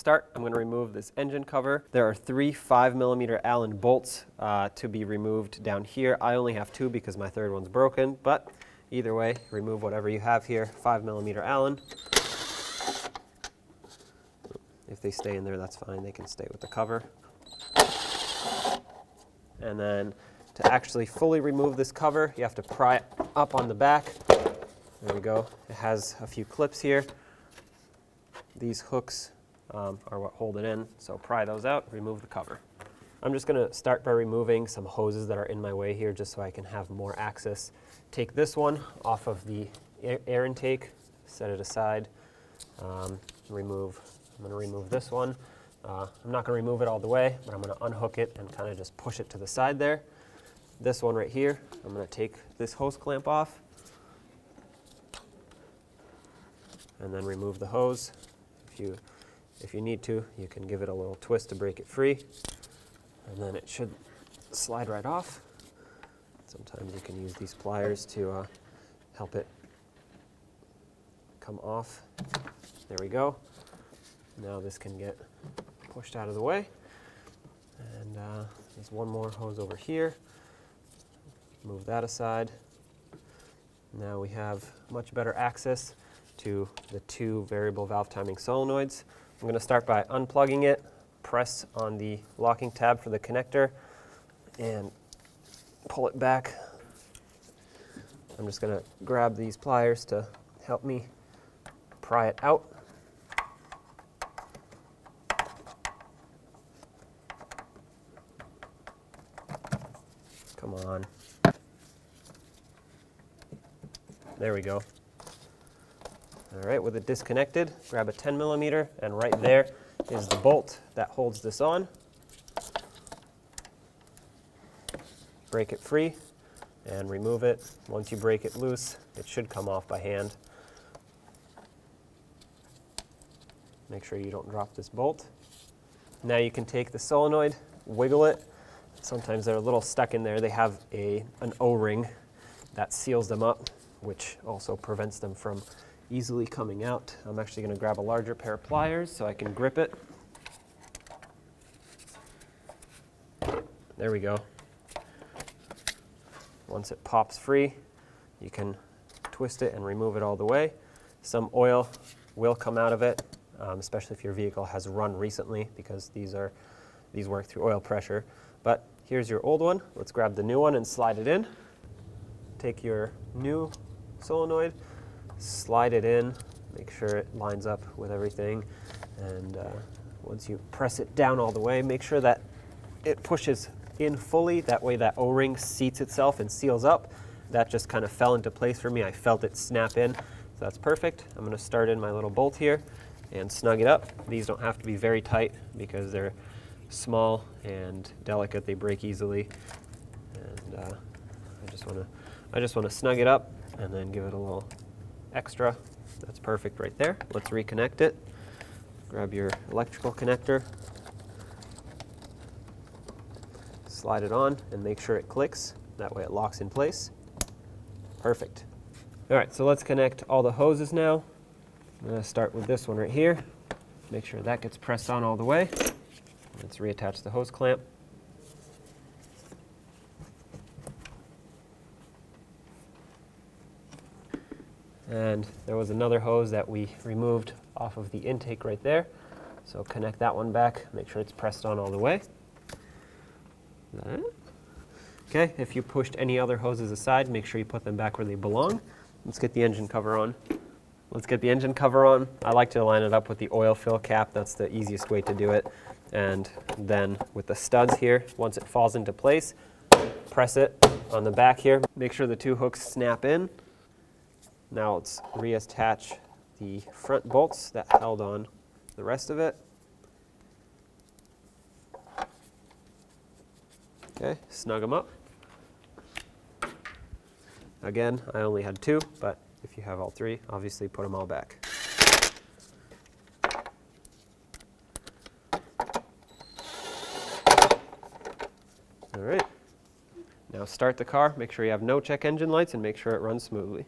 start, I'm going to remove this engine cover. There are 3 5mm Allen bolts to be removed down here. I only have 2 because my third one's broken, but either way, remove whatever you have here. 5mm Allen. If they stay in there, that's fine. They can stay with the cover. And then to actually fully remove this cover, you have to pry it up on the back. There we go. It has a few clips here. These hooks are what hold it in, so pry those out, remove the cover. I'm just going to start by removing some hoses that are in my way here just so I can have more access. Take this one off of the air intake, set it aside, I'm going to remove this one. I'm not going to remove it all the way, but I'm going to unhook it and kind of just push it to the side there. This one right here, I'm going to take this hose clamp off and then remove the hose. If you need to, you can give it a little twist to break it free, and then it should slide right off. Sometimes you can use these pliers to help it come off. There we go. Now this can get pushed out of the way. And there's one more hose over here. Move that aside. Now we have much better access to the 2 variable valve timing solenoids. I'm going to start by unplugging it, press on the locking tab for the connector, and pull it back. I'm just going to grab these pliers to help me pry it out. Come on. There we go. All right, with it disconnected, grab a 10mm, and right there is the bolt that holds this on. Break it free and remove it. Once you break it loose, it should come off by hand. Make sure you don't drop this bolt. Now you can take the solenoid, wiggle it. Sometimes they're a little stuck in there. They have an O-ring that seals them up, which also prevents them from easily coming out. I'm actually going to grab a larger pair of pliers so I can grip it. There we go. Once it pops free, you can twist it and remove it all the way. Some oil will come out of it, especially if your vehicle has run recently, because these work through oil pressure. But here's your old one. Let's grab the new one and slide it in. Take your new solenoid, slide it in, make sure it lines up with everything, and once you press it down all the way, make sure that it pushes in fully. That way that O-ring seats itself and seals up. That just kind of fell into place for me. I felt it snap in, so that's perfect. I'm going to start in my little bolt here and snug it up. These don't have to be very tight because they're small and delicate. They break easily, and I just want to snug it up and then give it a little extra. That's perfect right there. Let's reconnect it. Grab your electrical connector, slide it on, and make sure it clicks. That way it locks in place. Perfect. All right, so let's connect all the hoses now. I'm going to start with this one right here. Make sure that gets pressed on all the way. Let's reattach the hose clamp. And there was another hose that we removed off of the intake right there. So connect that one back, make sure it's pressed on all the way. Is that it? Okay, if you pushed any other hoses aside, make sure you put them back where they belong. Let's get the engine cover on. Let's get the engine cover on. I like to line it up with the oil fill cap. That's the easiest way to do it. And then with the studs here, once it falls into place, press it on the back here. Make sure the 2 hooks snap in. Now let's reattach the front bolts that held on the rest of it. Okay, snug them up. Again, I only had 2, but if you have all 3, obviously put them all back. All right. Now start the car, make sure you have no check engine lights, and make sure it runs smoothly.